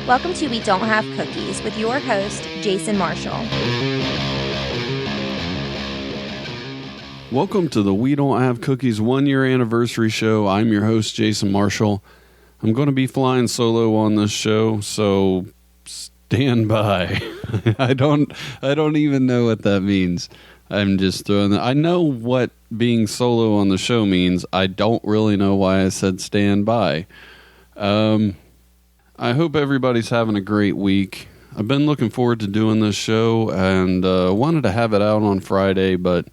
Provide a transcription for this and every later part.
Welcome to We Don't Have Cookies with your host, Jason Marshall. Welcome to the We Don't Have Cookies 1-year anniversary show. I'm your host, Jason Marshall. I'm going to be flying solo on this show, so stand by. I don't even know what that means. I'm just throwing that. I know what being solo on the show means. I don't really know why I said stand by. I hope everybody's having a great week. I've been looking forward to doing this show and wanted to have it out on Friday, but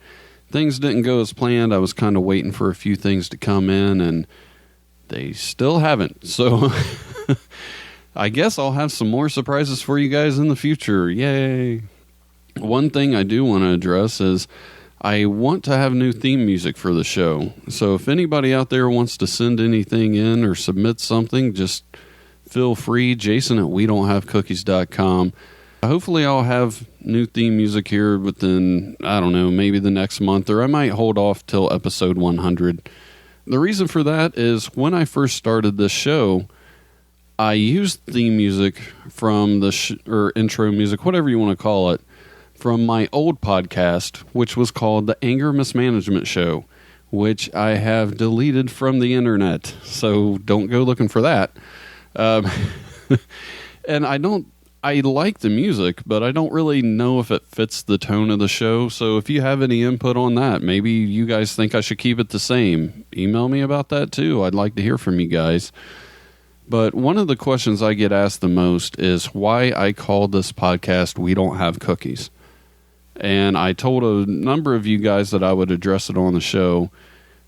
things didn't go as planned. I was kind of waiting for a few things to come in, and they still haven't. So I guess I'll have some more surprises for you guys in the future. Yay! One thing I do want to address is I want to have new theme music for the show. So if anybody out there wants to send anything in or submit something, just feel free. Jason at WeDon'tHaveCookies.com. Hopefully I'll have new theme music here within, I don't know, maybe the next month, or I might hold off till episode 100. The reason for that is when I first started this show, I used theme music from the or intro music, whatever you want to call it, from my old podcast, which was called The Anger Mismanagement Show, which I have deleted from the internet. So don't go looking for that. And I like the music, but I don't really know if it fits the tone of the show. So if you have any input on that, maybe you guys think I should keep it the same, email me about that too. I'd like to hear from you guys. But one of the questions I get asked the most is why I call this podcast We Don't Have Cookies. And I told a number of you guys that I would address it on the show.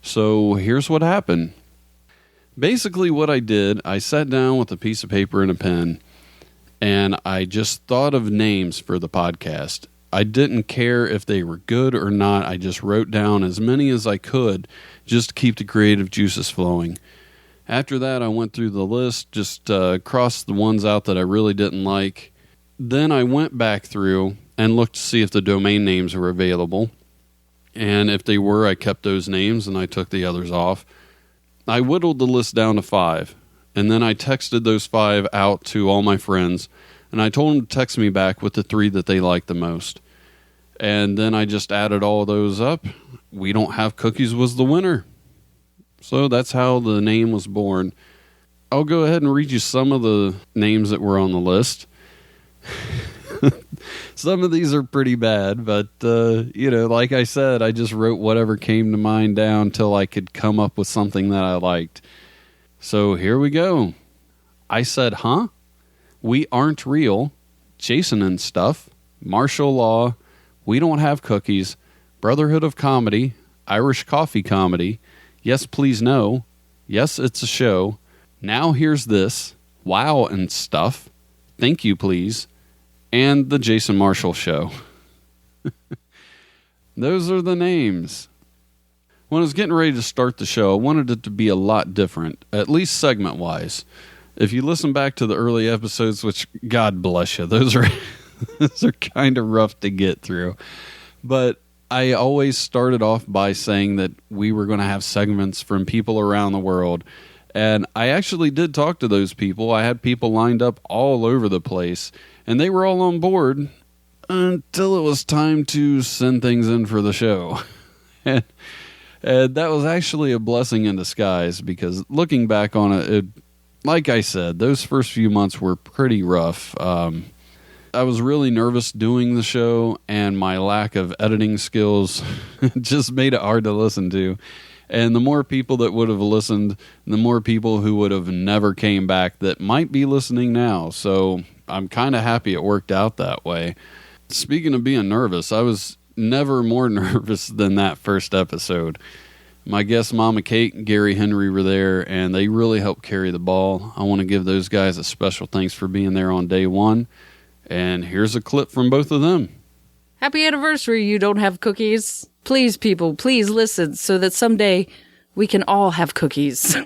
So here's what happened. Basically what I did, I sat down with a piece of paper and a pen, and I just thought of names for the podcast. I didn't care if they were good or not. I just wrote down as many as I could just to keep the creative juices flowing. After that, I went through the list, just crossed the ones out that I really didn't like. Then I went back through and looked to see if the domain names were available. And if they were, I kept those names and I took the others off. I whittled the list down to 5. And then I texted those 5 out to all my friends. And I told them to text me back with the 3 that they liked the most. And then I just added all those up. We Don't Have Cookies was the winner. So that's how the name was born. I'll go ahead and read you some of the names that were on the list. Some of these are pretty bad, but, like I said, I just wrote whatever came to mind down till I could come up with something that I liked. So here we go. I said, huh? We Aren't Real, Jason and Stuff, Martial Law, We Don't Have Cookies, Brotherhood of Comedy, Irish Coffee Comedy, Yes Please No, Yes It's a Show, Now Here's This, Wow and Stuff, Thank You Please, and The Jason Marshall Show. Those are the names. When I was getting ready to start the show, I wanted it to be a lot different, at least segment-wise. If you listen back to the early episodes, which, God bless you, those are kind of rough to get through. But I always started off by saying that we were going to have segments from people around the world. And I actually did talk to those people. I had people lined up all over the place. And they were all on board until it was time to send things in for the show. And that was actually a blessing in disguise because looking back on it, like I said, those first few months were pretty rough. I was really nervous doing the show, and my lack of editing skills just made it hard to listen to. And the more people that would have listened, the more people who would have never came back that might be listening now. So I'm kind of happy it worked out that way. Speaking of being nervous, I was never more nervous than that first episode. My guest Mama Kate and Gary Henry were there, and they really helped carry the ball. I want to give those guys a special thanks for being there on day one. And here's a clip from both of them. Happy anniversary, You Don't Have Cookies. Please, people, please listen so that someday we can all have cookies.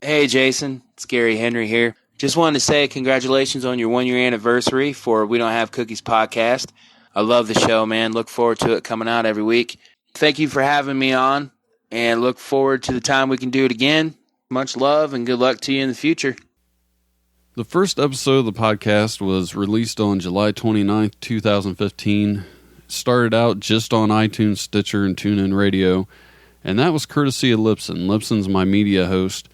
Hey, Jason. It's Gary Henry here. Just wanted to say congratulations on your 1-year anniversary for We Don't Have Cookies podcast. I love the show, man. Look forward to it coming out every week. Thank you for having me on, and look forward to the time we can do it again. Much love and good luck to you in the future. The first episode of the podcast was released on July 29th, 2015. It started out just on iTunes, Stitcher, and TuneIn Radio, and that was courtesy of Libsyn. Libsyn's my media host.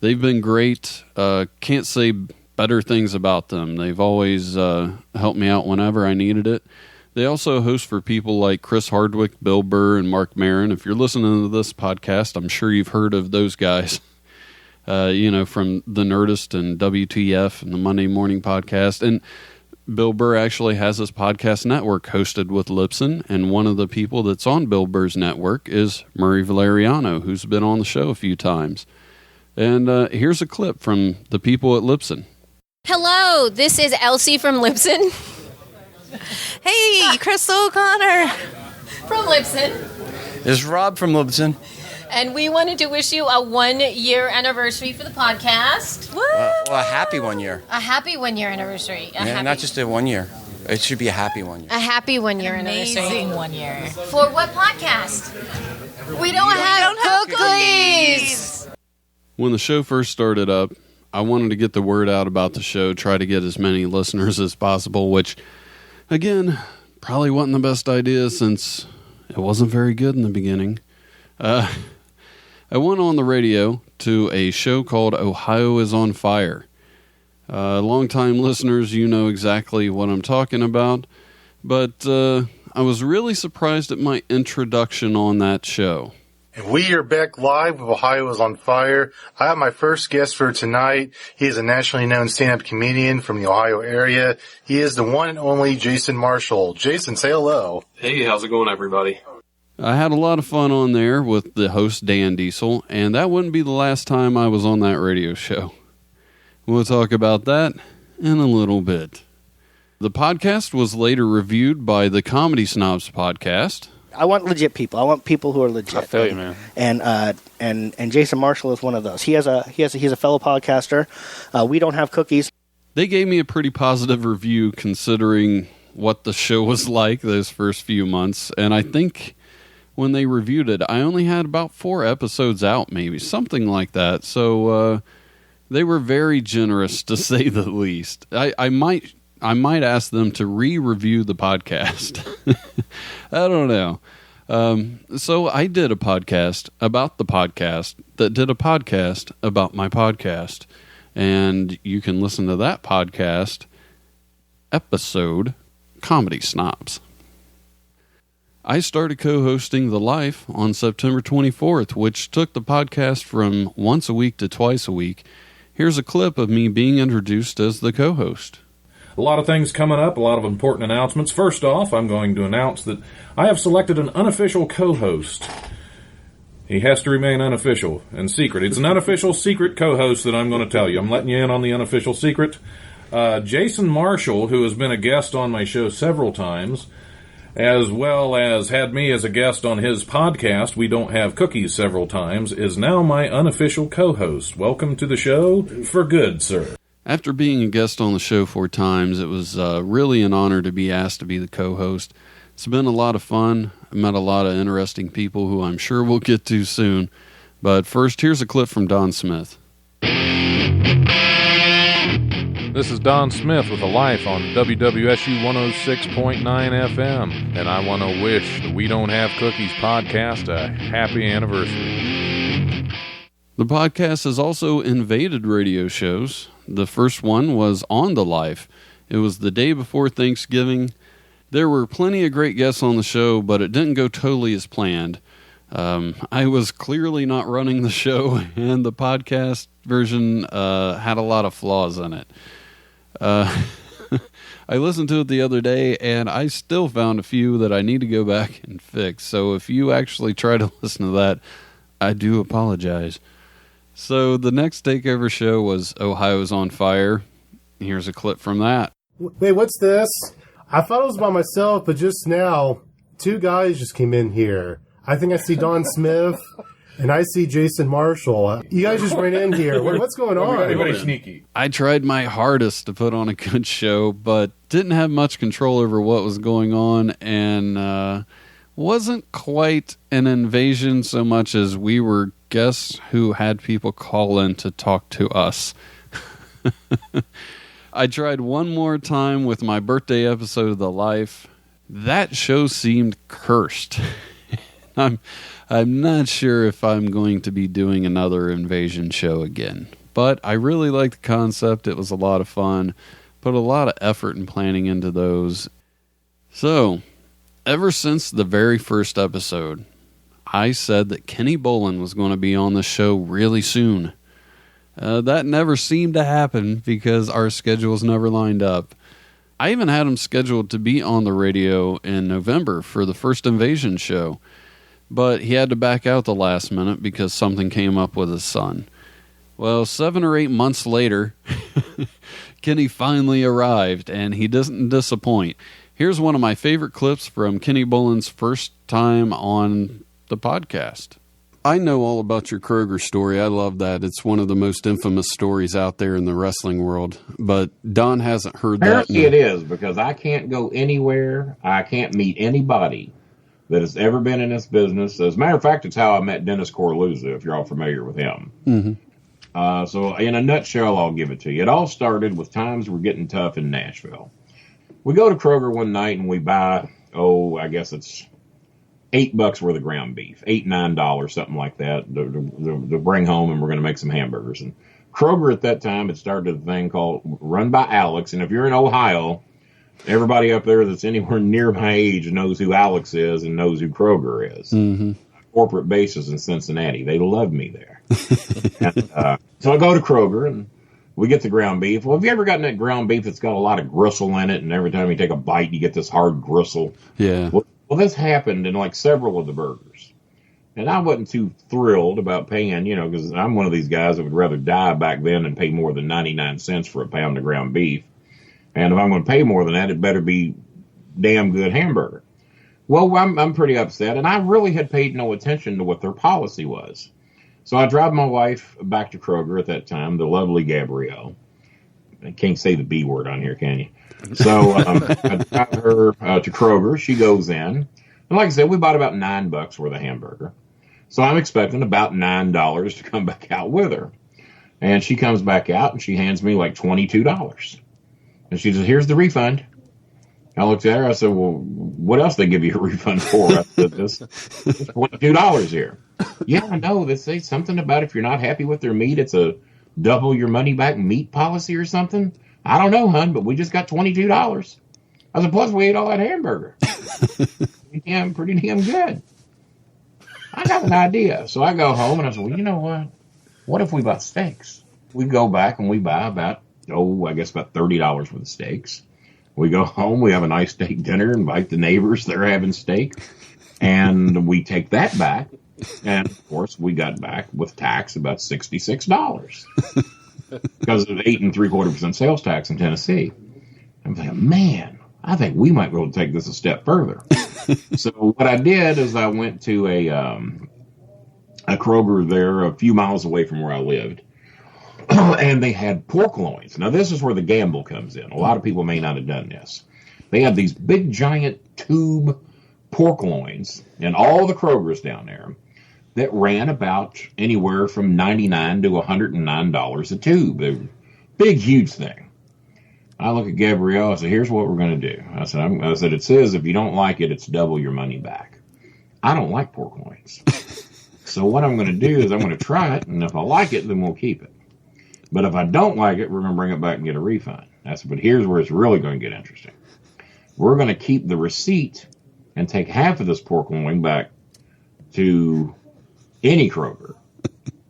They've been great. Can't say better things about them. They've always helped me out whenever I needed it. They also host for people like Chris Hardwick, Bill Burr, and Mark Maron. If you're listening to this podcast, I'm sure you've heard of those guys. From The Nerdist and WTF and the Monday Morning Podcast. And Bill Burr actually has his podcast network hosted with Libsyn, and one of the people that's on Bill Burr's network is Murray Valeriano, who's been on the show a few times. And here's a clip from the people at Libsyn. Hello, this is Elsie from Libsyn. Hey, Crystal O'Connor. From Libsyn. This is Rob from Libsyn. And we wanted to wish you a 1-year anniversary for the podcast. Woo! A happy 1 year. A happy 1-year anniversary. Not just a 1 year. It should be a happy 1 year. A happy 1-year anniversary. Amazing 1 year. For what podcast? We don't have cookies! When the show first started up, I wanted to get the word out about the show, try to get as many listeners as possible, which, again, probably wasn't the best idea since it wasn't very good in the beginning. I went on the radio to a show called Ohio is on Fire. Longtime listeners, you know exactly what I'm talking about, but I was really surprised at my introduction on that show. And we are back live with Ohio is on Fire. I have my first guest for tonight. He is a nationally known stand-up comedian from the Ohio area. He is the one and only Jason Marshall. Jason, say hello. Hey, how's it going, everybody? I had a lot of fun on there with the host, Dan Diesel, and that wouldn't be the last time I was on that radio show. We'll talk about that in a little bit. The podcast was later reviewed by the Comedy Snobs podcast. I want legit people. I want people who are legit. I feel you, man. And Jason Marshall is one of those. He's a fellow podcaster. We don't have cookies. They gave me a pretty positive review considering what the show was like those first few months, and I think when they reviewed it, I only had about 4 episodes out, maybe, something like that. So they were very generous, to say the least. I might ask them to re-review the podcast. I don't know. So I did a podcast about the podcast that did a podcast about my podcast. And you can listen to that podcast episode, Comedy Snobs. I started co-hosting The Life on September 24th, which took the podcast from once a week to twice a week. Here's a clip of me being introduced as the co-host. A lot of things coming up, a lot of important announcements. First off, I'm going to announce that I have selected an unofficial co-host. He has to remain unofficial and secret. It's an unofficial secret co-host that I'm going to tell you. I'm letting you in on the unofficial secret. Jason Marshall, who has been a guest on my show several times, as well as had me as a guest on his podcast, We Don't Have Cookies, several times, is now my unofficial co-host. Welcome to the show for good, sir. After being a guest on the show 4 times, it was really an honor to be asked to be the co-host. It's been a lot of fun. I met a lot of interesting people who I'm sure we'll get to soon. But first, here's a clip from Don Smith. This is Don Smith with The Life on WWSU 106.9 FM, and I want to wish the We Don't Have Cookies podcast a happy anniversary. The podcast has also invaded radio shows. The first one was on The Life. It was the day before Thanksgiving. There were plenty of great guests on the show, but it didn't go totally as planned. I was clearly not running the show, and the podcast version had a lot of flaws in it. I listened to it the other day, and I still found a few that I need to go back and fix. So if you actually try to listen to that, I do apologize. So the next takeover show was Ohio's on Fire. Here's a clip from that. Wait, what's this? I thought it was by myself, but just now, 2 guys just came in here. I think I see Don Smith, and I see Jason Marshall. You guys just ran in here. What's going on? Everybody sneaky. I tried my hardest to put on a good show, but didn't have much control over what was going on, and wasn't quite an invasion so much as we were guests who had people call in to talk to us. I tried one more time with my birthday episode of The Life. That show seemed cursed. I'm not sure if I'm going to be doing another invasion show again. But I really liked the concept. It was a lot of fun. Put a lot of effort and planning into those. So, ever since the very first episode, I said that Kenny Bolin was going to be on the show really soon. That never seemed to happen because our schedules never lined up. I even had him scheduled to be on the radio in November for the first Invasion show, but he had to back out the last minute because something came up with his son. Well, 7 or 8 months later, Kenny finally arrived, and he doesn't disappoint. Here's one of my favorite clips from Kenny Bolin's first time on the podcast. I know all about your Kroger story. I love that. It's one of the most infamous stories out there in the wrestling world. But Don hasn't heard that. Apparently it is, because I can't go anywhere. I can't meet anybody that has ever been in this business. As a matter of fact, it's how I met Dennis Corluzza, if you're all familiar with him. Mm-hmm. So in a nutshell, I'll give it to you. It all started with times were getting tough in Nashville. We go to Kroger one night and we buy, I guess it's $8 worth of ground beef, $8, $9, something like that, to bring home, and we're going to make some hamburgers. And Kroger at that time had started a thing called Run by Alex. And if you're in Ohio, everybody up there that's anywhere near my age knows who Alex is and knows who Kroger is. Mm-hmm. Corporate bases in Cincinnati. They love me there. And, so I go to Kroger and we get the ground beef. Well, have you ever gotten that ground beef that's got a lot of gristle in it, and every time you take a bite, you get this hard gristle? Yeah. Well, this happened in like several of the burgers. And I wasn't too thrilled about paying, because I'm one of these guys that would rather die back then than pay more than 99 cents for a pound of ground beef. And if I'm going to pay more than that, it better be damn good hamburger. Well, I'm pretty upset, and I really had paid no attention to what their policy was. So I drive my wife back to Kroger at that time, the lovely Gabrielle. I can't say the B word on here, can you? So I drive her to Kroger. She goes in. And like I said, we bought about $9 worth of hamburger. So I'm expecting about $9 to come back out with her. And she comes back out, and she hands me like $22. And she says, "Here's the refund." I looked at her. I said, "Well, what else they give you a refund for?" I said, "This $22 here." "Yeah, I know. They say something about if you're not happy with their meat, it's a double your money back meat policy or something. I don't know, hon, but we just got $22. I said, "Plus we ate all that hamburger." Pretty damn good. I got an idea. So I go home and I said, "Well, you know what? What if we bought steaks?" We go back and we buy about $30 worth of steaks. We go home, we have a nice steak dinner, invite the neighbors, they're having steak, and we take that back. And, of course, we got back with tax about $66 because of 8 3/4% sales tax in Tennessee. I'm thinking, man, I think we might be able to take this a step further. So what I did is I went to a Kroger there a few miles away from where I lived. And they had pork loins. Now, this is where the gamble comes in. A lot of people may not have done this. They had these big, giant tube pork loins in all the Krogers down there that ran about anywhere from $99 to $109 a tube. They were big, huge thing. I look at Gabrielle. I said, "Here's what we're going to do." I said, "It says if you don't like it, it's double your money back." I don't like pork loins. So what I'm going to do is I'm going to try it, and if I like it, then we'll keep it. But if I don't like it, we're going to bring it back and get a refund. But here's where it's really going to get interesting. We're going to keep the receipt and take half of this pork loin back to any Kroger.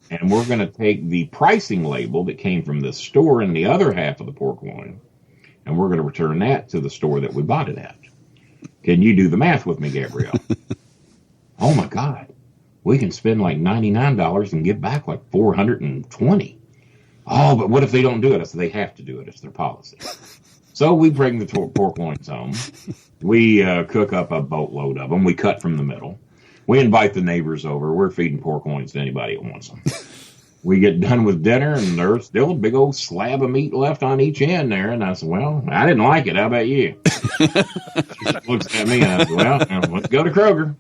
And we're going to take the pricing label that came from this store and the other half of the pork loin, and we're going to return that to the store that we bought it at. Can you do the math with me, Gabrielle? Oh, my God. We can spend like $99 and get back like $420. Oh, but what if they don't do it? I said, they have to do it. It's their policy. So we bring the pork loins home. We cook up a boatload of them. We cut from the middle. We invite the neighbors over. We're feeding pork loins to anybody that wants them. We get done with dinner, and there's still a big old slab of meat left on each end there. And I said, "Well, I didn't like it. How about you?" She looks at me, and I said, "Well, let's go to Kroger."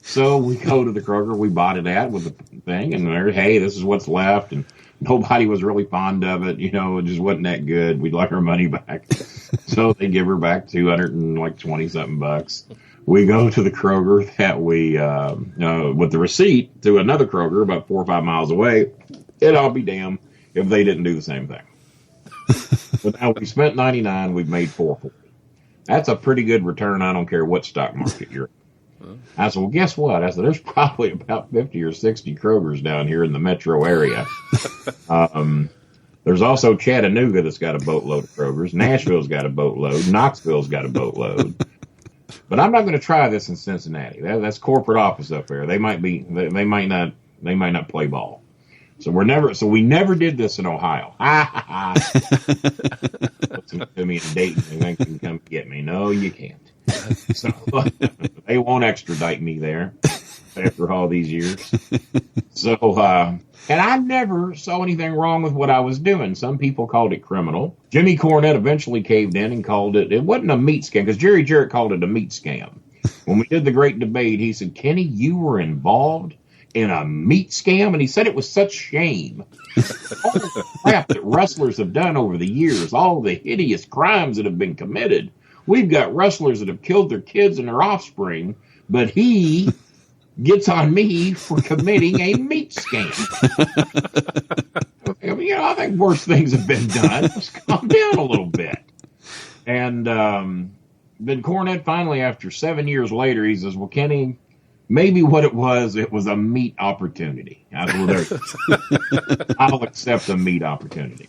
So we go to the Kroger we bought it at with the thing, and there, hey, this is what's left, and nobody was really fond of it. You know, it just wasn't that good. We'd like our money back. So they give her back $220-something. We go to the Kroger that we, with the receipt to another Kroger about 4 or 5 miles away. I'll be damned if they didn't do the same thing. But now we spent $99, we've made $440. That's a pretty good return. I don't care what stock market you're in. I said, well, guess what? I said, there's probably about 50 or 60 Krogers down here in the metro area. There's also Chattanooga that's got a boatload of Krogers. Nashville's got a boatload. Knoxville's got a boatload. But I'm not going to try this in Cincinnati. That's corporate office up there. They might not play ball. So we never did this in Ohio. Listen to me in Dayton and they can come get me. No, you can't. So they won't extradite me there after all these years. So, and I never saw anything wrong with what I was doing. Some people called it criminal. Jimmy Cornette eventually caved in and called it wasn't a meat scam, because Jerry Jarrett called it a meat scam. When we did the great debate, he said, Kenny, you were involved in a meat scam, and he said it was such shame. All the crap that wrestlers have done over the years, all the hideous crimes that have been committed. We've got wrestlers that have killed their kids and their offspring, but he gets on me for committing a meat scam. I mean, I think worse things have been done. Let's calm down a little bit. And then Cornette finally, after 7 years later, he says, well, Kenny, maybe what it was a meat opportunity. I said, well, I'll accept a meat opportunity.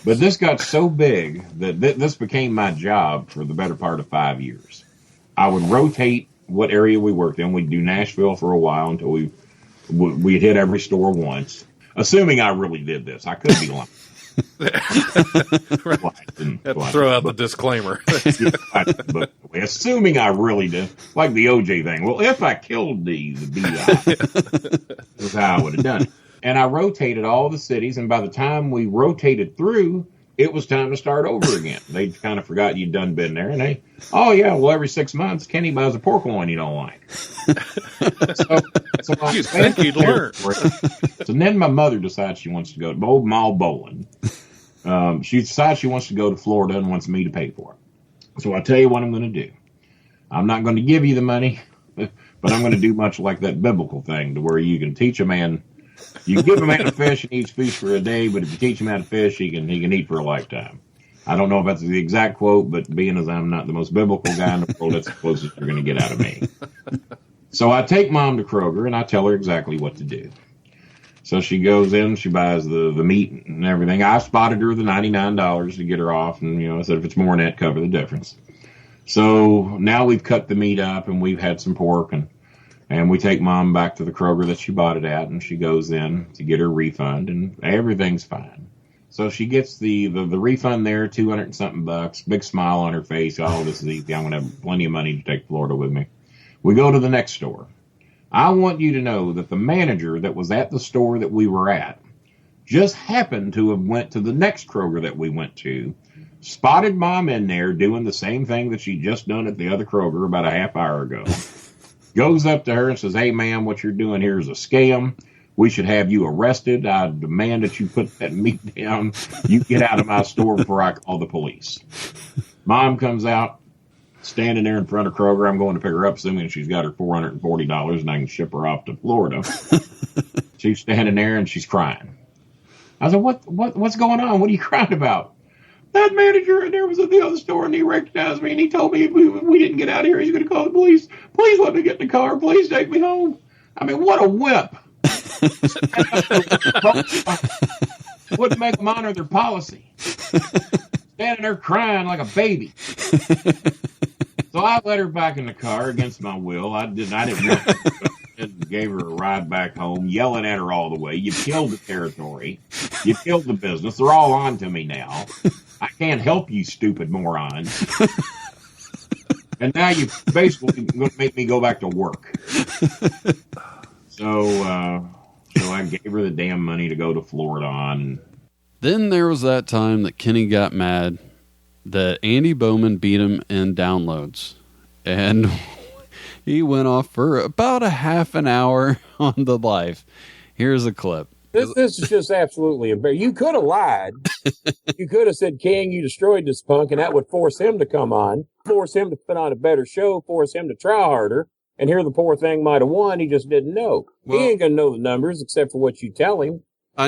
But this got so big that this became my job for the better part of 5 years. I would rotate what area we worked in. We'd do Nashville for a while until we'd hit every store once. Assuming I really did this. I could be lying. Throw out the disclaimer. But assuming I really did, like the OJ thing. Well, if I killed the BI, that's how I would have done it. And I rotated all the cities, and by the time we rotated through, it was time to start over again. They kind of forgot you'd done been there, and every 6 months, Kenny buys a pork loin you don't like. So you think you'd learn. So then my mother decides she wants to go to Old Mall Bowling. She decides she wants to go to Florida and wants me to pay for it. So I tell you what I'm going to do. I'm not going to give you the money, but I'm going to do much like that biblical thing to where you can teach a man. You can give a man a fish and he eats fish for a day, but if you teach him how to fish, he can eat for a lifetime. I don't know if that's the exact quote, but being as I'm not the most biblical guy in the world, that's the closest you're going to get out of me. So I take Mom to Kroger and I tell her exactly what to do. So she goes in, she buys the meat and everything. I spotted her the $99 to get her off, and I said if it's more than that, cover the difference. So now we've cut the meat up and we've had some pork, and we take Mom back to the Kroger that she bought it at, and she goes in to get her refund, and everything's fine. So she gets the refund there, $200 and something, big smile on her face. Oh, this is easy. I'm going to have plenty of money to take Florida with me. We go to the next store. I want you to know that the manager that was at the store that we were at just happened to have went to the next Kroger that we went to, spotted Mom in there doing the same thing that she'd just done at the other Kroger about a half hour ago. Goes up to her and says, hey, ma'am, what you're doing here is a scam. We should have you arrested. I demand that you put that meat down. You get out of my store before I call the police. Mom comes out, standing there in front of Kroger. I'm going to pick her up, assuming she's got her $440 and I can ship her off to Florida. She's standing there and she's crying. I said, what's going on? What are you crying about? That manager in there was at the other store and he recognized me and he told me if we didn't get out of here, he's going to call the police. Please let me get in the car. Please take me home. I mean, what a whip. Wouldn't make them honor their policy. Standing there crying like a baby. So I let her back in the car against my will. I didn't want to. Gave her a ride back home, yelling at her all the way. You killed the territory. You killed the business. They're all on to me now. I can't help you, stupid morons. And now you basically going to make me go back to work. So I gave her the damn money to go to Florida on. Then there was that time that Kenny got mad that Andy Bowman beat him in downloads. And he went off for about a half an hour on the live. Here's a clip. This is just absolutely embarrassing. You could have lied. You could have said, King, you destroyed this punk, and that would force him to come on, force him to put on a better show, force him to try harder. And here the poor thing might have won. He just didn't know. He ain't going to know the numbers except for what you tell him. I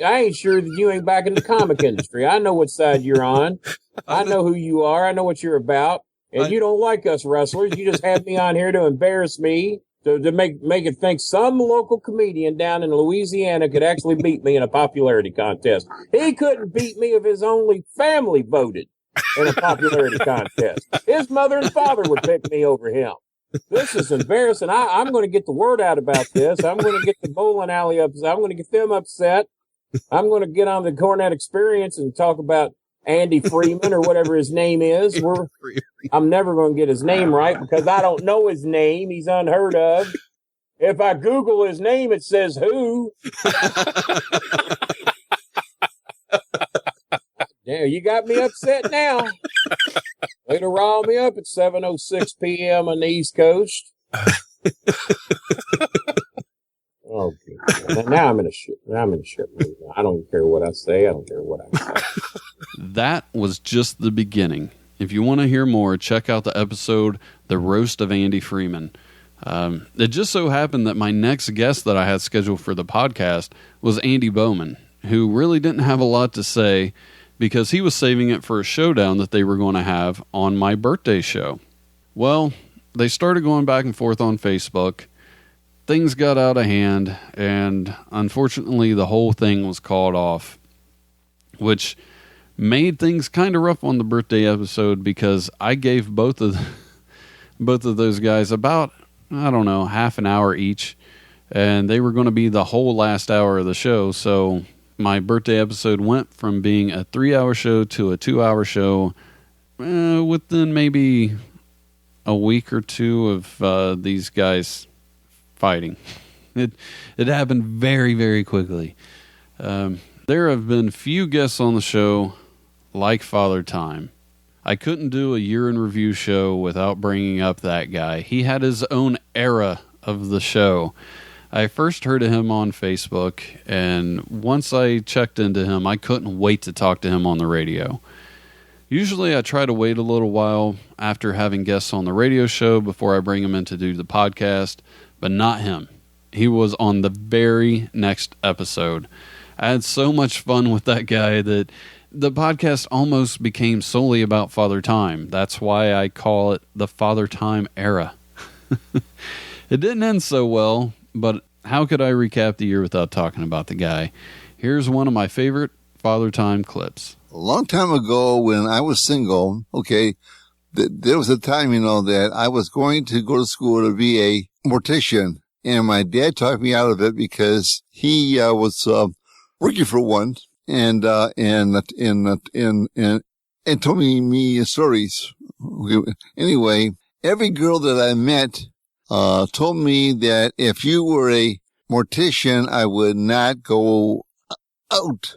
ain't sure that you ain't back in the comic industry. I know what side you're on. I know who you are. I know what you're about. And you don't like us wrestlers. You just had me on here to embarrass me. To make it think some local comedian down in Louisiana could actually beat me in a popularity contest. He couldn't beat me if his only family voted in a popularity contest. His mother and father would pick me over him. This is embarrassing. I'm going to get the word out about this. I'm going to get the bowling alley upset. I'm going to get them upset. I'm going to get on the Cornette Experience and talk about Andy Freeman or whatever his name is. I'm never going to get his name right because I don't know his name. He's unheard of. If I Google his name, it says who. Damn, you got me upset now. Way to rile me up at 7:06 p.m. on the East Coast. Oh, good. Now I'm in a shit. Mood. I don't care what I say. I don't care what I say. That was just the beginning. If you want to hear more, check out the episode, The Roast of Andy Freeman. It just so happened that my next guest that I had scheduled for the podcast was Andy Bowman, who really didn't have a lot to say because he was saving it for a showdown that they were going to have on my birthday show. Well, they started going back and forth on Facebook. Things got out of hand, and unfortunately the whole thing was called off, which made things kind of rough on the birthday episode because I gave both of those guys about, I don't know, half an hour each, and they were going to be the whole last hour of the show. So my birthday episode went from being a 3-hour show to a 2-hour show within maybe a week or two of these guys fighting. It happened very, very quickly. There have been few guests on the show like Father Time. I couldn't do a year in review show without bringing up that guy. He had his own era of the show. I first heard of him on Facebook, and once I checked into him, I couldn't wait to talk to him on the radio. Usually I try to wait a little while after having guests on the radio show before I bring them in to do the podcast, but not him. He was on the very next episode. I had so much fun with that guy that the podcast almost became solely about Father Time. That's why I call it the Father Time era. It didn't end so well, but how could I recap the year without talking about the guy? Here's one of my favorite Father Time clips. A long time ago when I was single, there was a time, that I was going to go to school to be a mortician. And my dad talked me out of it because he was working for one and told me stories. Anyway, every girl that I met told me that if you were a mortician, I would not go out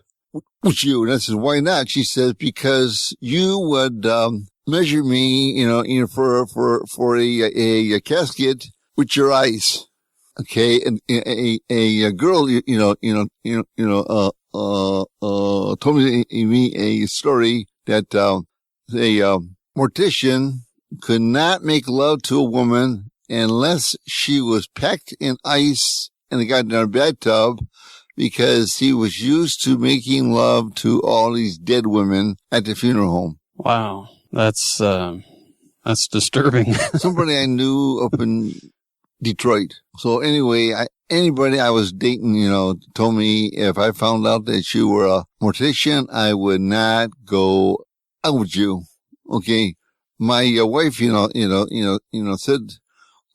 with you. And I said, why not? She says, because you would measure me, for a casket with your eyes. Okay, and a girl, told me a story that a mortician could not make love to a woman unless she was packed in ice and got in a bathtub, because he was used to making love to all these dead women at the funeral home. Wow, that's disturbing. Somebody I knew up in Detroit. So anyway, anybody I was dating, told me if I found out that you were a mortician, I would not go out with you. Okay. My wife, said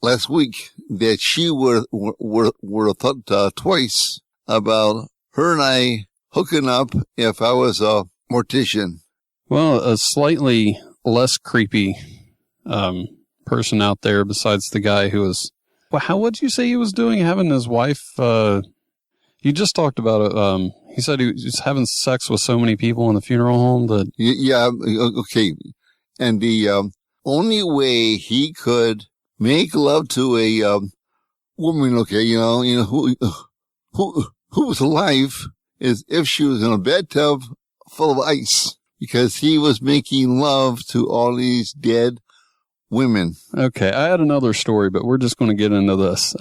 last week that she would have thought twice about her and I hooking up if I was a mortician. Well, a slightly less creepy person out there besides the guy who was... Well, how would you say he was doing, having his wife? You just talked about it. He said he was having sex with so many people in the funeral home that... Yeah, okay. And the only way he could make love to a woman, okay, who whose life is if she was in a bathtub full of ice, because he was making love to all these dead women. Okay, I had another story, but we're just going to get into this.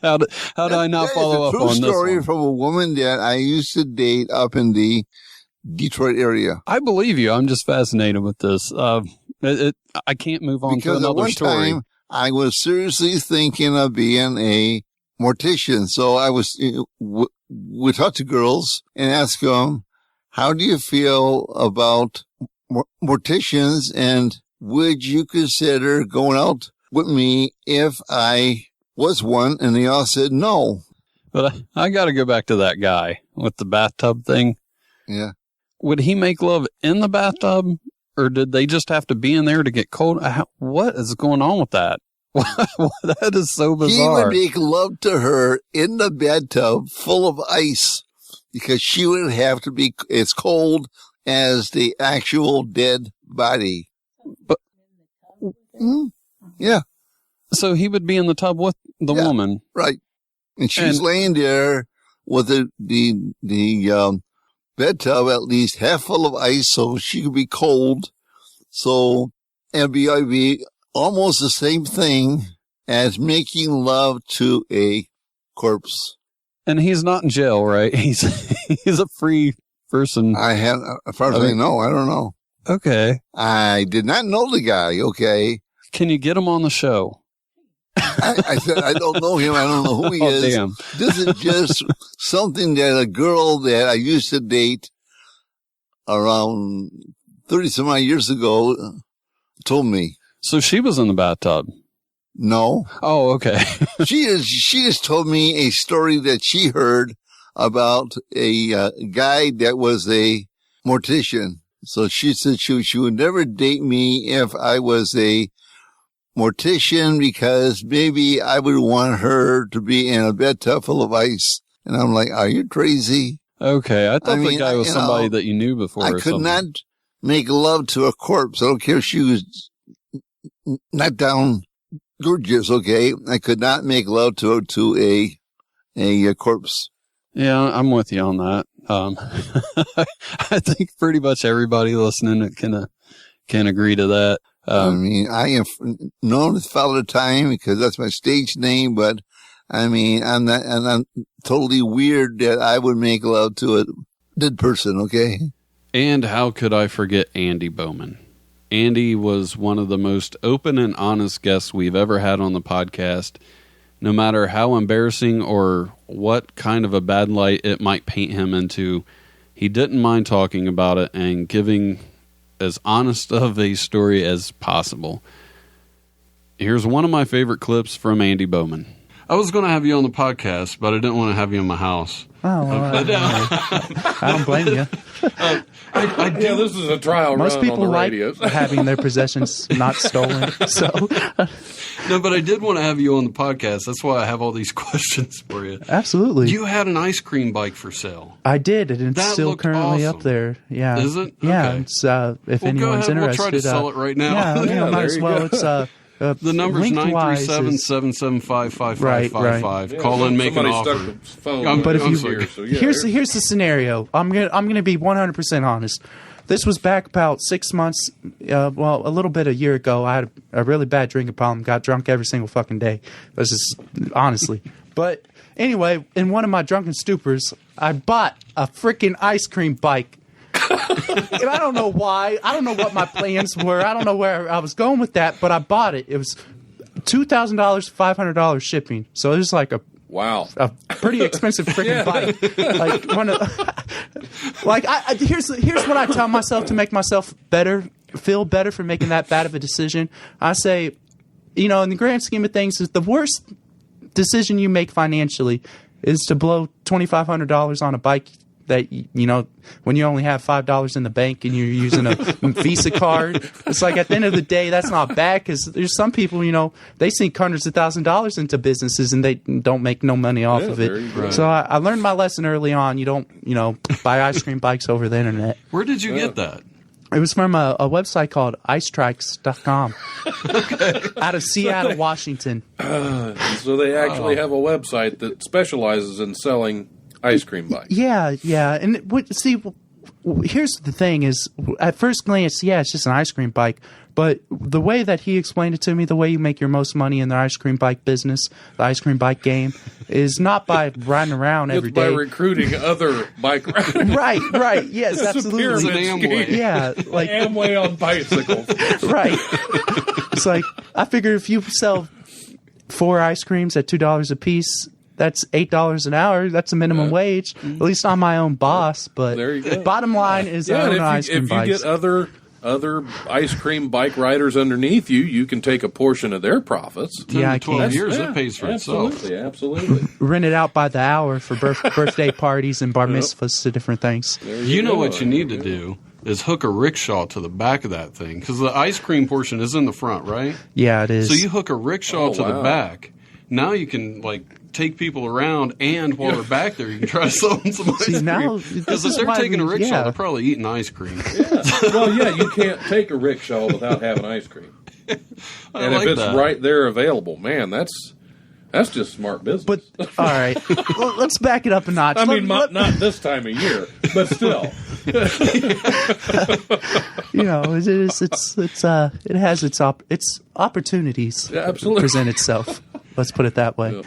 How did I not follow up on this? True story one? from a woman that I used to date up in the Detroit area. I believe you. I'm just fascinated with this. I can't move on to another story. Time, I was seriously thinking of being a mortician. So I was, we talked to girls and asked them, how do you feel about morticians, and would you consider going out with me if I was one? And they all said no. But I got to go back to that guy with the bathtub thing. Yeah. Would he make love in the bathtub, or did they just have to be in there to get cold? What is going on with that? That is so bizarre. He would make love to her in the bathtub full of ice, because she would have to be as cold as the actual dead body. But yeah. So he would be in the tub with the woman. Right. And she's laying there with the bed tub at least half full of ice, so she could be cold. So it'd be almost the same thing as making love to a corpse. And he's not in jail, right? He's a free person. As far as I know, I don't know. Okay. I did not know the guy. Okay. Can you get him on the show? I said, I don't know him. I don't know who he is. Damn. This is just something that a girl that I used to date around 30 some odd years ago told me. So she was in the bathtub? No. Oh, okay. She just told me a story that she heard about a guy that was a mortician. So she said she would never date me if I was a mortician, because maybe I would want her to be in a bathtub full of ice. And I'm like, are you crazy? Okay. I thought the guy was somebody that you knew before. I could not make love to a corpse. I don't care if she was not down gorgeous. Okay. I could not make love to a corpse. Yeah, I'm with you on that. I think pretty much everybody listening can agree to that. I mean, I am known as Father Time because that's my stage name, but I mean, I'm totally weird that I would make love to a dead person. Okay. And how could I forget Andy Bowman? Andy was one of the most open and honest guests we've ever had on the podcast. No matter how embarrassing or what kind of a bad light it might paint him into, he didn't mind talking about it and giving as honest of a story as possible. Here's one of my favorite clips from Andy Bowman. I was going to have you on the podcast, but I didn't want to have you in my house. Oh, well, I don't blame you. I do. Yeah, this is a trial Most run people on the like radio. having their possessions not stolen. So, no, but I did want to have you on the podcast. That's why I have all these questions for you. Absolutely. You had an ice cream bike for sale. I did, and it's That still looked currently awesome. up there. Yeah. Is it? Yeah. Okay. It's, if anyone's go ahead. interested, We'll try to sell it right now. Yeah, might as well. It's the number's 937-775-5555. Call in, make an offer. But if here's the scenario. I'm gonna be 100% honest. This was back about 6 months, a year ago. I had a really bad drinking problem. Got drunk every single fucking day. This is honestly. But anyway, in one of my drunken stupors, I bought a freaking ice cream bike. And I don't know why. I don't know what my plans were. I don't know where I was going with that, but I bought it. It was $2,000, $500 shipping. So it was like a pretty expensive freaking bike. Here's what I tell myself to make myself feel better for making that bad of a decision. I say, in the grand scheme of things, is the worst decision you make financially is to blow $2,500 on a bike that, when you only have $5 in the bank and you're using a Visa card. It's like, at the end of the day, that's not bad, because there's some people, they sink hundreds of $1,000s into businesses and they don't make no money off of it. Right. So I learned my lesson early on. You don't, buy ice cream bikes over the internet. Where did you get that? It was from a website called icetrikes.com out of Seattle, Washington. So they actually have a website that specializes in selling ice cream bikes. Yeah. And here's the thing is, at first glance, yeah, it's just an ice cream bike. But the way that he explained it to me, the way you make your most money in the ice cream bike business, the ice cream bike game, is not by riding around every day. It's by recruiting other bike riders. Right. Yes, it's absolutely. A pyramid scheme. Yeah, like Amway on bicycles. Right. It's like, I figure if you sell 4 ice creams at $2 a piece, that's $8 an hour. That's a minimum wage. At least I'm my own boss. But there you go. Bottom line is, I own ice cream bikes. If you get other ice cream bike riders underneath you, you can take a portion of their profits. 10 to 12 years, that pays for itself. Absolutely. Rent it out by the hour for birthday parties and bar mitzvahs to different things. You know what you need to do is hook a rickshaw to the back of that thing, because the ice cream portion is in the front, right? Yeah, it is. So you hook a rickshaw to the back. Now you can take people around, and while they're back there, you can try to sell them some ice cream. Because if they're taking a rickshaw, they're probably eating ice cream. Yeah. Well, you can't take a rickshaw without having ice cream. And if it's right there available, man, that's just smart business. But all right, well, let's back it up a notch. I mean, not this time of year, but still. It has its opportunities. Yeah, absolutely. Present itself. Let's put it that way.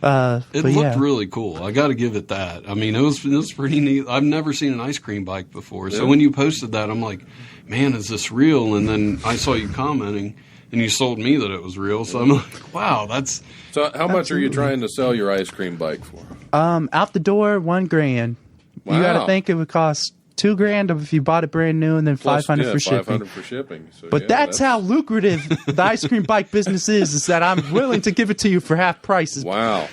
Yeah. It looked really cool. I got to give it that. I mean, it was pretty neat. I've never seen an ice cream bike before. So when you posted that, I'm like, man, is this real? And then I saw you commenting, and you sold me that it was real. So I'm like, wow, that's... So how much are you trying to sell your ice cream bike for? Out the door, $1,000. Wow. You got to think it would cost $2,000 if you bought it brand new, and then $500 for shipping. $500 for shipping. So, but that's how lucrative the ice cream bike business is that I'm willing to give it to you for half prices. Wow.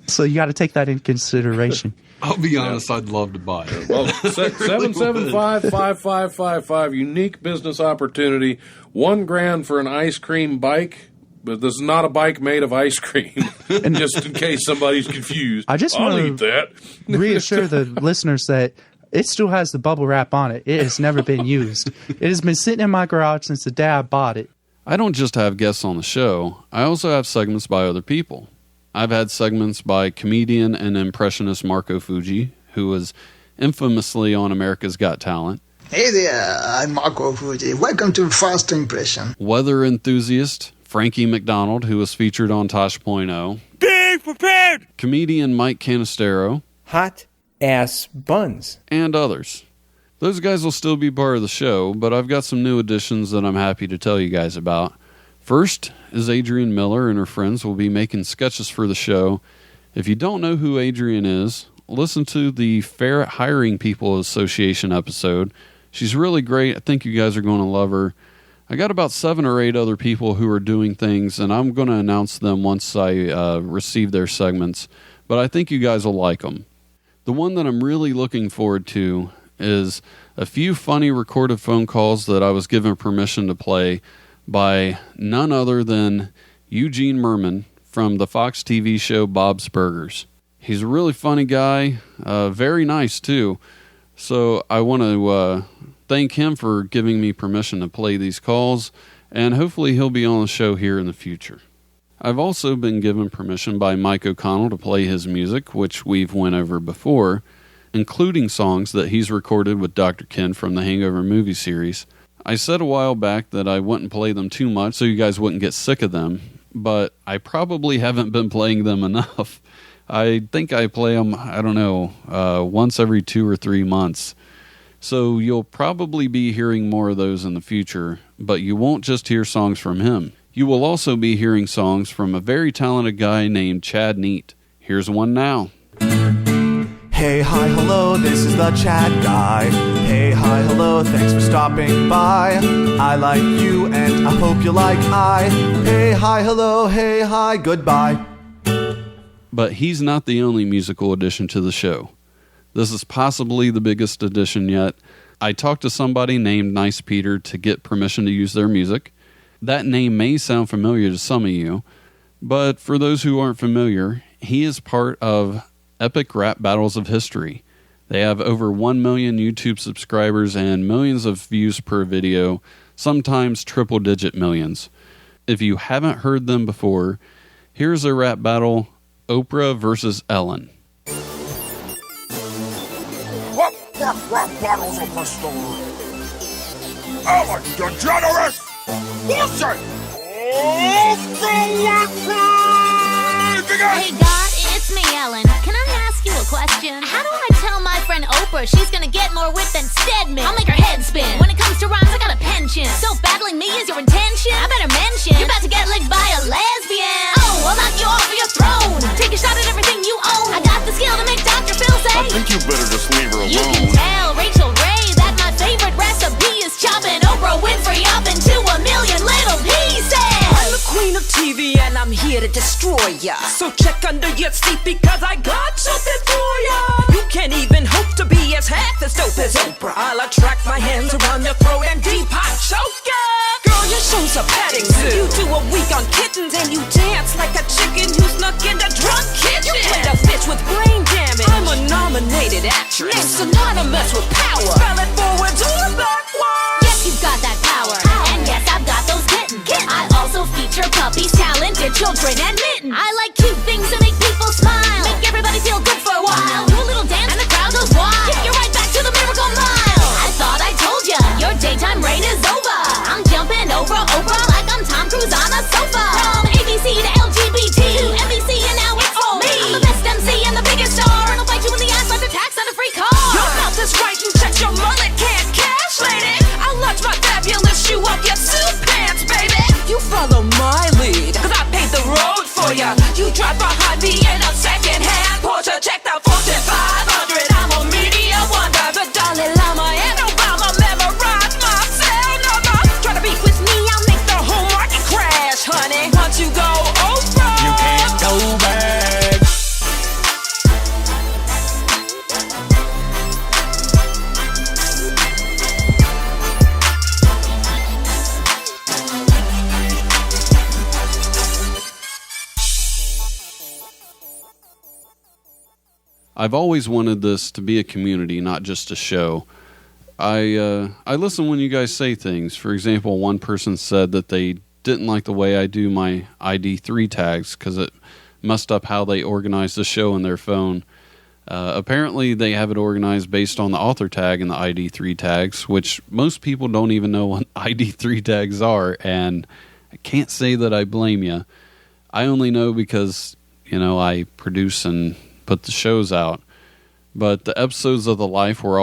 So you got to take that in consideration. I'll be honest, I'd love to buy it. Well, 775-5555, unique business opportunity. $1,000 for an ice cream bike. But this is not a bike made of ice cream, and just in case somebody's confused. I just want to reassure the listeners that it still has the bubble wrap on it. It has never been used. It has been sitting in my garage since the day I bought it. I don't just have guests on the show. I also have segments by other people. I've had segments by comedian and impressionist Marco Fuji, who was infamously on America's Got Talent. Hey there, I'm Marco Fuji. Welcome to First Impression. Weather enthusiast Frankie McDonald, who was featured on Tosh.0. Be prepared! Comedian Mike Canistero. Hot ass buns. And others. Those guys will still be part of the show, but I've got some new additions that I'm happy to tell you guys about. First is Adrienne Miller and her friends will be making sketches for the show. If you don't know who Adrienne is, listen to the Ferret Hiring People Association episode. She's really great. I think you guys are going to love her. I got about 7 or 8 other people who are doing things, and I'm going to announce them once I receive their segments, but I think you guys will like them. The one that I'm really looking forward to is a few funny recorded phone calls that I was given permission to play by none other than Eugene Merman from the Fox TV show Bob's Burgers. He's a really funny guy, very nice too, so I want to thank him for giving me permission to play these calls, and hopefully he'll be on the show here in the future. I've also been given permission by Mike O'Connell to play his music, which we've went over before, including songs that he's recorded with Dr. Ken from the Hangover movie series. I said a while back that I wouldn't play them too much so you guys wouldn't get sick of them, but I probably haven't been playing them enough. I think I play them, once every 2 or 3 months. So you'll probably be hearing more of those in the future, but you won't just hear songs from him. You will also be hearing songs from a very talented guy named Chad Neat. Here's one now. Hey, hi, hello, this is the Chad guy. Hey, hi, hello, thanks for stopping by. I like you and I hope you like I. Hey, hi, hello, hey, hi, goodbye. But he's not the only musical addition to the show. This is possibly the biggest addition yet. I talked to somebody named Nice Peter to get permission to use their music. That name may sound familiar to some of you, but for those who aren't familiar, he is part of Epic Rap Battles of History, They have over 1 million YouTube subscribers and millions of views per video, sometimes triple-digit millions. If you haven't heard them before, here's a rap battle, Oprah versus Ellen. What bottles of my store? Ellen DeGeneres! Bullshit! Hey God, it's me, Ellen. Can I ask you a question? How do I tell my friend Oprah she's gonna get more wit than Stedman? I'll make her head spin. When it comes to rhymes, I got a penchant. So battling me is your intention? I better mention you're about to get licked by a lesbian. Oh, I'll knock you off of your throne. Take a shot at everything you own. I got the skill to make Dr. Phil say I think you better just leave her alone. You can tell Rachel Ray that my favorite recipe is chopping Oprah Winfrey up into a million little pieces. I'm the queen of TV and I'm here to destroy ya. So check under your seat because I got something for ya. You can't even hope to be as half as dope as Oprah. I'll attract my hands around your throat and deep hot choke ya. Girl, your show's a petting zoo. You do a week on kittens and you dance like a chicken who snuck in the drunk kitchen. You played a bitch with brain damage. I'm a nominated actress. Name's synonymous with power. Spell it forwards or backwards. Yes, you've got that power. And yes, I've got those kittens. I also feature puppies, talented children, and mittens. I like cute things to make people smile. Make everybody feel good for a while. Do a little dance and the crowd goes wild. Kick you right back to the Miracle Mile. I thought I told ya, your daytime reign is over. I'm jumping over Oprah like I'm Tom Cruise on a sofa. From ABC to LGBT to NBC and now it's all me. I'm the best MC and the biggest star, and I'll fight you in the ass under tax on a free car. Your mouth is right and check your mullet can't cash, lady. I'll launch my fabulous shoe up your suit pants, baby. You follow my lead, cause I paved the road for ya. You drive behind me in a second-hand Porsche. Check the Fortune 500. I'm a media wonder. The Dalai Lama and Obama memorize my cell number. Try to beef with me, I'll make the whole market crash, honey. Once you go over, you can't go back. I've always wanted this to be a community, not just a show. I listen when you guys say things. For example, one person said that they didn't like the way I do my ID3 tags because it messed up how they organize the show in their phone. Apparently, they have it organized based on the author tag and the ID3 tags, which most people don't even know what ID3 tags are, and I can't say that I blame you. I only know because, I produce and put the shows out, but the episodes of The Life were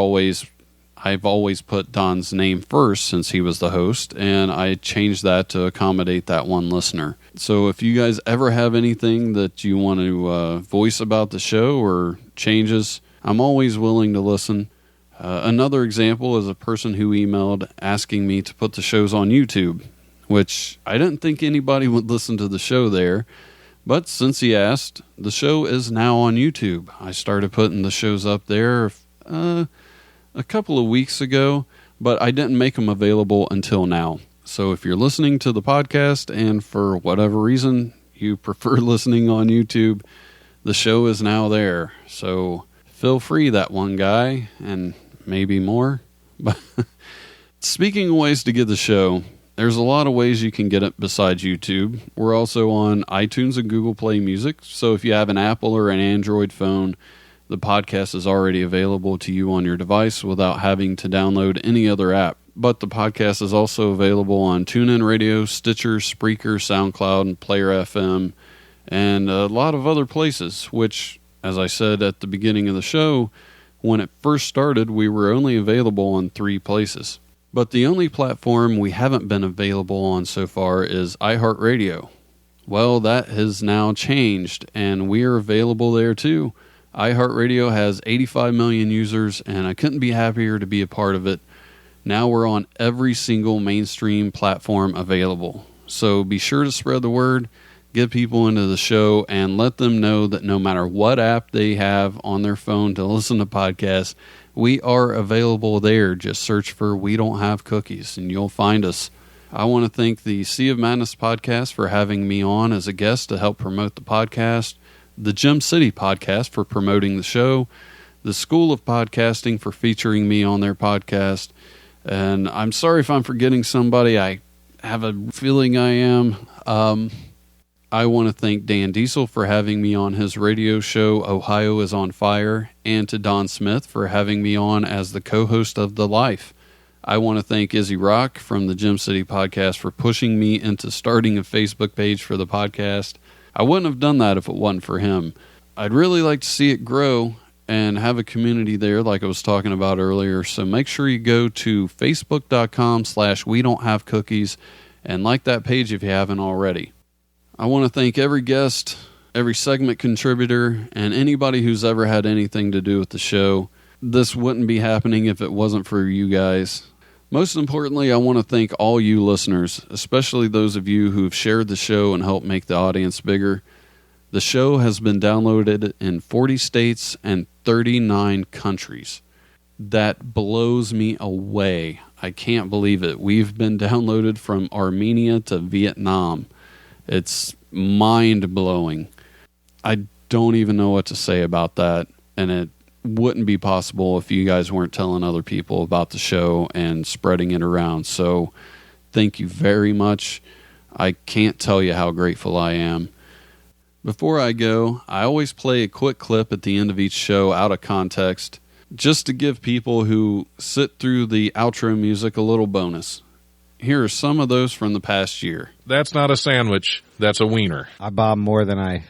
I've always put Don's name first since he was the host, and I changed that to accommodate that one listener. So if you guys ever have anything that you want to voice about the show or changes, I'm always willing to listen. Another example is a person who emailed asking me to put the shows on YouTube, which I didn't think anybody would listen to the show there. But since he asked, the show is now on YouTube. I started putting the shows up there a couple of weeks ago, but I didn't make them available until now. So if you're listening to the podcast and for whatever reason you prefer listening on YouTube, the show is now there. So feel free, that one guy, and maybe more. But speaking of ways to get the show, there's a lot of ways you can get it besides YouTube. We're also on iTunes and Google Play Music, so if you have an Apple or an Android phone, the podcast is already available to you on your device without having to download any other app. But the podcast is also available on TuneIn Radio, Stitcher, Spreaker, SoundCloud, and Player FM, and a lot of other places, which, as I said at the beginning of the show, when it first started, we were only available on 3 places. But the only platform we haven't been available on so far is iHeartRadio. Well, that has now changed, and we are available there too. iHeartRadio has 85 million users, and I couldn't be happier to be a part of it. Now we're on every single mainstream platform available. So be sure to spread the word, get people into the show, and let them know that no matter what app they have on their phone to listen to podcasts, we are available there. Just search for We Don't Have Cookies, and you'll find us. I want to thank the Sea of Madness podcast for having me on as a guest to help promote the podcast, the Gem City podcast for promoting the show, the School of Podcasting for featuring me on their podcast. And I'm sorry if I'm forgetting somebody. I have a feeling I am. I want to thank Dan Diesel for having me on his radio show, Ohio is on Fire, and to Don Smith for having me on as the co-host of The Life. I want to thank Izzy Rock from the Gym City Podcast for pushing me into starting a Facebook page for the podcast. I wouldn't have done that if it wasn't for him. I'd really like to see it grow and have a community there like I was talking about earlier. So make sure you go to facebook.com/WeDon'tHaveCookies and like that page if you haven't already. I want to thank every guest, every segment contributor, and anybody who's ever had anything to do with the show. This wouldn't be happening if it wasn't for you guys. Most importantly, I want to thank all you listeners, especially those of you who have shared the show and helped make the audience bigger. The show has been downloaded in 40 states and 39 countries. That blows me away. I can't believe it. We've been downloaded from Armenia to Vietnam. It's mind-blowing. I don't even know what to say about that, and it wouldn't be possible if you guys weren't telling other people about the show and spreading it around. So thank you very much. I can't tell you how grateful I am. Before I go, I always play a quick clip at the end of each show out of context, just to give people who sit through the outro music a little bonus. Here are some of those from the past year. That's not a sandwich. That's a wiener. I bob more than I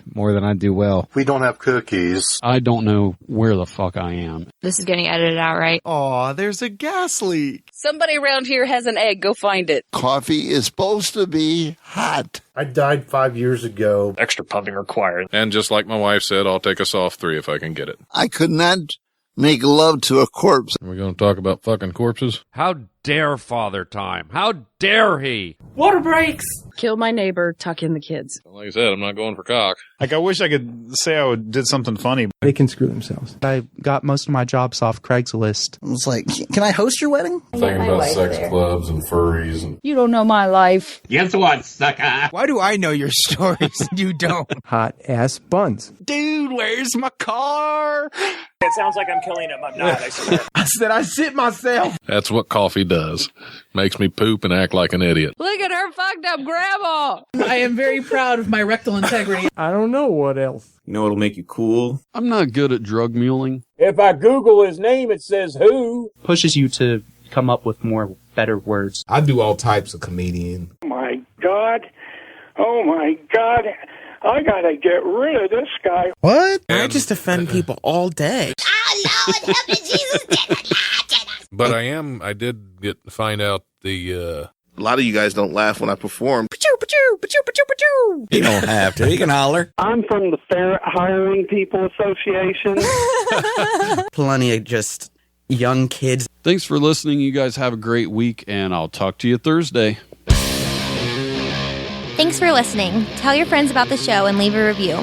do well. We don't have cookies. I don't know where the fuck I am. This is getting edited out, right? Aw, there's a gas leak. Somebody around here has an egg. Go find it. Coffee is supposed to be hot. I died 5 years ago. Extra pumping required. And just like my wife said, I'll take a soft 3 if I can get it. I could not make love to a corpse. Are we going to talk about fucking corpses? How dare Father Time? How dare he? Water breaks. Kill my neighbor, tuck in the kids. Like I said, I'm not going for cock. Like, I wish I could say I did something funny. They can screw themselves. I got most of my jobs off Craigslist. I was like, can I host your wedding? Thinking about sex clubs and furries. And You don't know my life. Guess what, sucker? Why do I know your stories and you don't? Hot ass buns. Dude, where's my car? It sounds like I'm killing him. I'm not, I swear. I said I shit myself. That's what coffee does. Makes me poop and act like an idiot. Look at her fucked up grandma. I am very proud of my rectal integrity. I don't know what else. You know what'll make you cool? I'm not good at drug muling. If I Google his name, it says who. Pushes you to come up with more better words. I do all types of comedian. Oh my God. I gotta get rid of this guy. What? I just offend people all day. Oh, Lord, help me, Jesus. But I did find out the, A lot of you guys don't laugh when I perform. You don't have to. You can holler. I'm from the Fair Hiring People Association. Plenty of just young kids. Thanks for listening. You guys have a great week, and I'll talk to you Thursday. Thanks for listening. Tell your friends about the show and leave a review.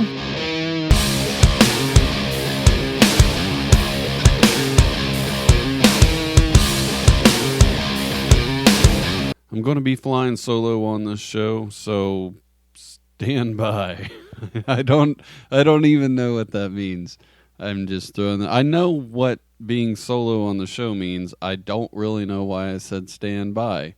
I'm going to be flying solo on this show, so stand by. I don't even know what that means. I'm just throwing that. I know what being solo on the show means. I don't really know why I said stand by.